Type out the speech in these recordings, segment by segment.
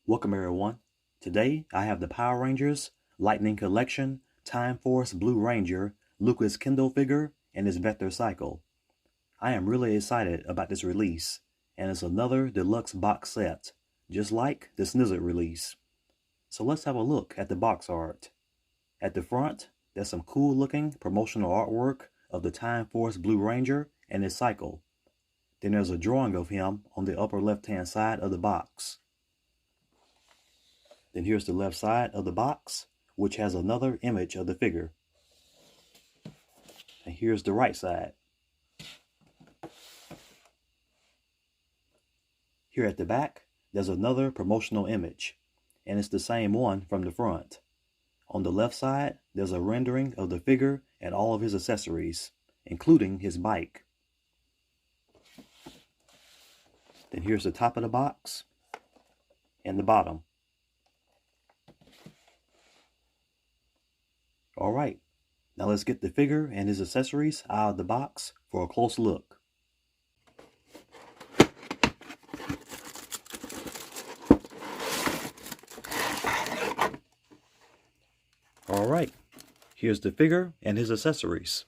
Welcome everyone. Today I have the Power Rangers Lightning Collection Time Force Blue Ranger Lucas Kindle figure and his Vector Cycle. I am really excited about this release, and it's another deluxe box set, just like the Snizzard release. So let's have a look at the box art. At the front, there's some cool looking promotional artwork of the Time Force Blue Ranger and his cycle. Then there's a drawing of him on the upper left hand side of the box. Then here's the left side of the box, which has another image of the figure. And here's the right side. Here at the back, there's another promotional image, and it's the same one from the front. On the left side, there's a rendering of the figure and all of his accessories, including his bike. Then here's the top of the box and the bottom. Alright, now let's get the figure and his accessories out of the box for a close look. Alright, here's the figure and his accessories.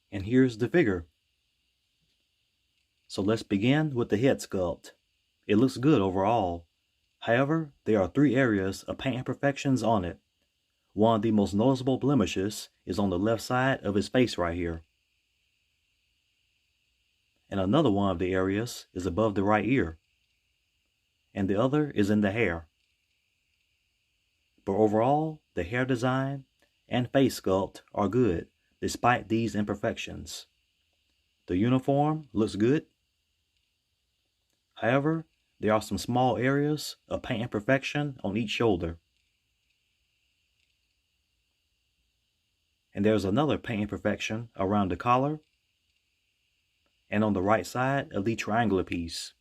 And here's the figure. So let's begin with the head sculpt. It looks good overall. However, there are 3 areas of paint imperfections on it. One of the most noticeable blemishes is on the left side of his face right here. And another one of the areas is above the right ear. And the other is in the hair. But overall, the hair design and face sculpt are good despite these imperfections. The uniform looks good. However, there are some small areas of paint imperfection on each shoulder. And there's another paint imperfection around the collar and on the right side of the triangular piece.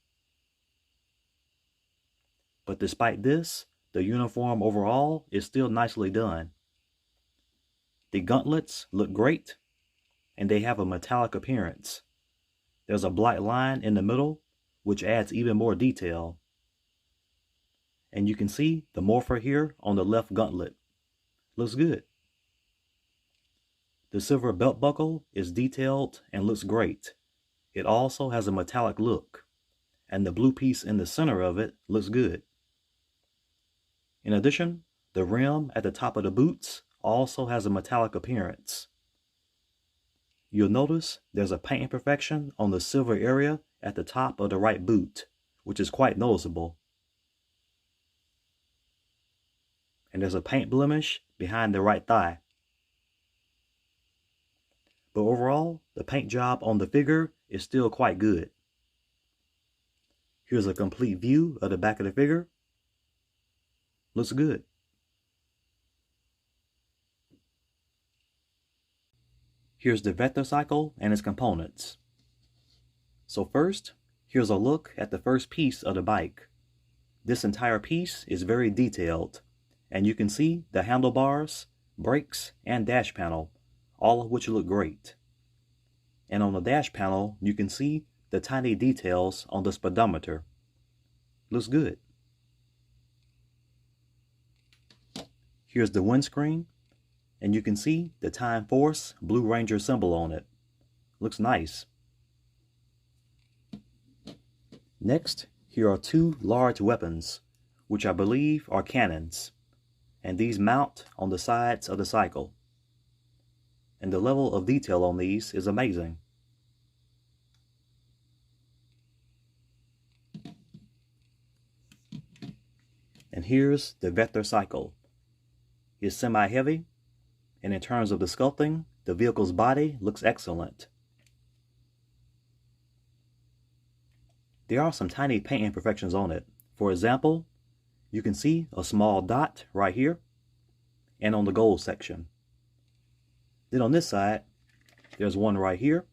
But despite this, the uniform overall is still nicely done. The gauntlets look great, and they have a metallic appearance. There's a black line in the middle, which adds even more detail. And you can see the morpher here on the left gauntlet. Looks good. The silver belt buckle is detailed and looks great. It also has a metallic look, and the blue piece in the center of it looks good. In addition, the rim at the top of the boots also has a metallic appearance. You'll notice there's a paint imperfection on the silver area at the top of the right boot, which is quite noticeable. And there's a paint blemish behind the right thigh. But overall, the paint job on the figure is still quite good. Here's a complete view of the back of the figure. Looks good. Here's the Vector Cycle and its components. So first, here's a look at the first piece of the bike. This entire piece is very detailed, and you can see the handlebars, brakes, and dash panel, all of which look great. And on the dash panel, you can see the tiny details on the speedometer. Looks good. Here's the windscreen, and you can see the Time Force Blue Ranger symbol on it. Looks nice. Next, here are 2 large weapons, which I believe are cannons, and these mount on the sides of the cycle. And the level of detail on these is amazing. And here's the Vector Cycle. It's semi-heavy, and in terms of the sculpting, the vehicle's body looks excellent. There are some tiny paint imperfections on it. For example, you can see a small dot right here and on the gold section. Then on this side, there's one right here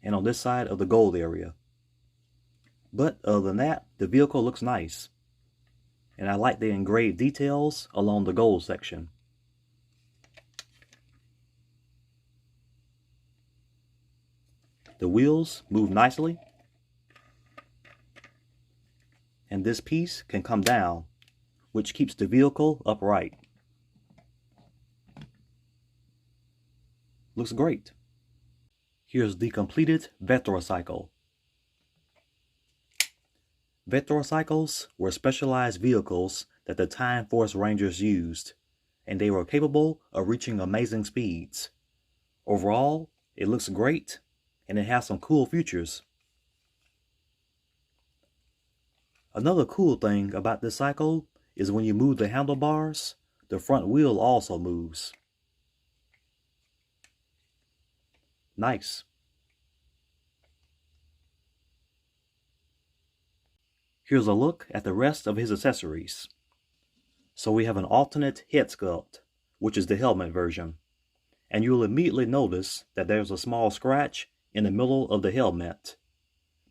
and on this side of the gold area. But other than that, the vehicle looks nice. And I like the engraved details along the gold section. The wheels move nicely. and this piece can come down, which keeps the vehicle upright. Looks great. Here's the completed Vectrocycle. Vectrocycles were specialized vehicles that the Time Force Rangers used, and they were capable of reaching amazing speeds. Overall, it looks great, and it has some cool features. Another cool thing about this cycle is when you move the handlebars, the front wheel also moves. Nice. Here's a look at the rest of his accessories. So we have an alternate head sculpt, which is the helmet version. And you'll immediately notice that there's a small scratch in the middle of the helmet.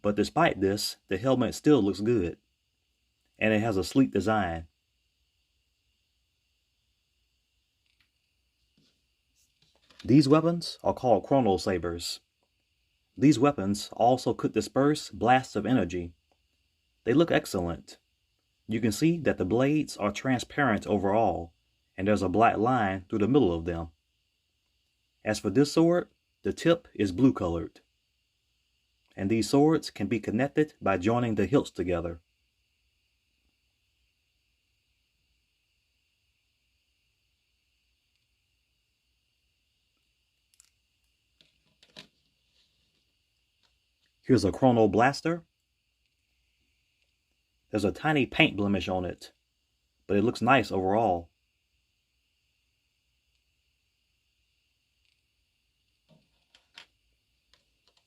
But despite this, the helmet still looks good. And it has a sleek design. These weapons are called Chrono Sabers. These weapons also could disperse blasts of energy. They look excellent. You can see that the blades are transparent overall, and there's a black line through the middle of them. As for this sword, the tip is blue colored. And these swords can be connected by joining the hilts together. Here's a Chrono Blaster. There's a tiny paint blemish on it, but it looks nice overall.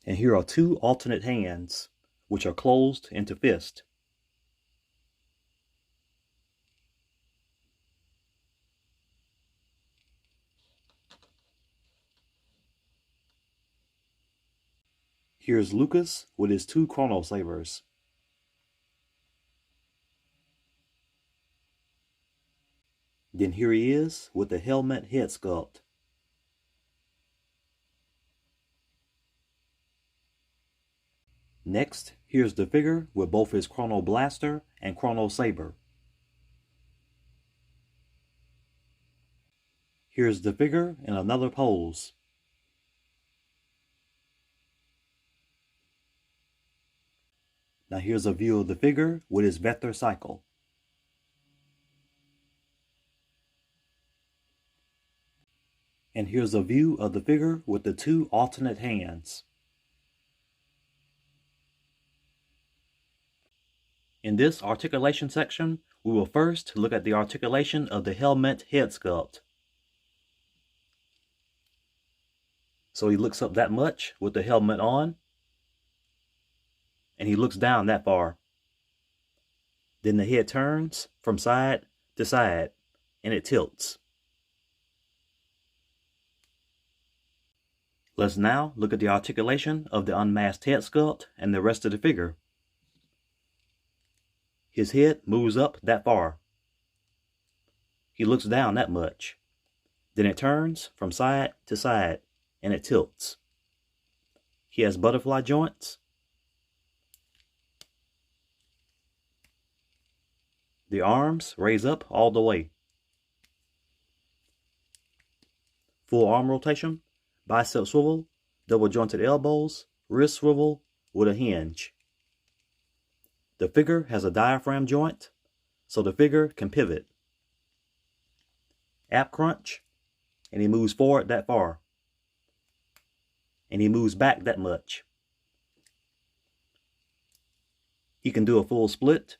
And here are two alternate hands, which are closed into fist. Here's Lucas with his two Chrono Sabers. Then here he is with the helmet head sculpt. Next, here's the figure with both his Chrono Blaster and Chrono Saber. Here's the figure in another pose. Now here's a view of the figure with his Vectrocycle. And here's a view of the figure with the two alternate hands. In this articulation section, we will first look at the articulation of the helmet head sculpt. So he looks up that much with the helmet on, and he looks down that far. Then the head turns from side to side, and it tilts. Let's now look at the articulation of the unmasked head sculpt and the rest of the figure. His head moves up that far. He looks down that much. Then it turns from side to side, and it tilts. He has butterfly joints. The arms raise up all the way. Full arm rotation, bicep swivel, double jointed elbows, wrist swivel with a hinge. The figure has a diaphragm joint, so the figure can pivot. Ab crunch, and he moves forward that far. And he moves back that much. He can do a full split.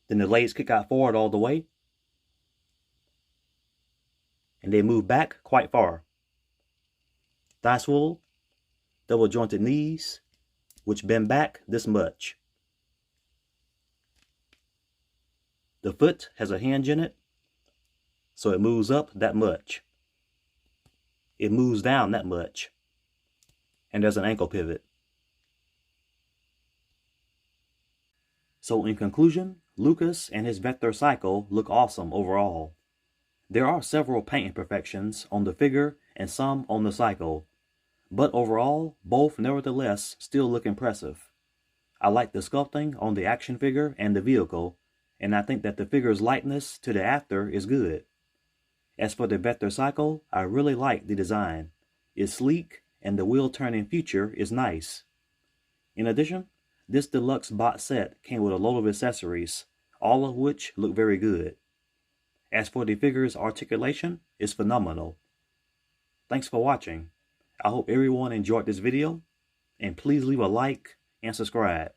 Then the legs kick out forward all the way. And they move back quite far. Thigh swivel, double jointed knees, which bend back this much. The foot has a hinge in it, so it moves up that much. It moves down that much. And there's an ankle pivot. So in conclusion, Lucas and his Vectrocycle look awesome overall. There are several paint imperfections on the figure and some on the cycle, but overall, both nevertheless still look impressive. I like the sculpting on the action figure and the vehicle, and I think that the figure's likeness to the after is good. As for the Vector Cycle, I really like the design. It's sleek, and the wheel-turning feature is nice. In addition, this deluxe box set came with a load of accessories, all of which look very good. As for the figure's articulation, it's phenomenal. Thanks for watching. I hope everyone enjoyed this video, and please leave a like and subscribe.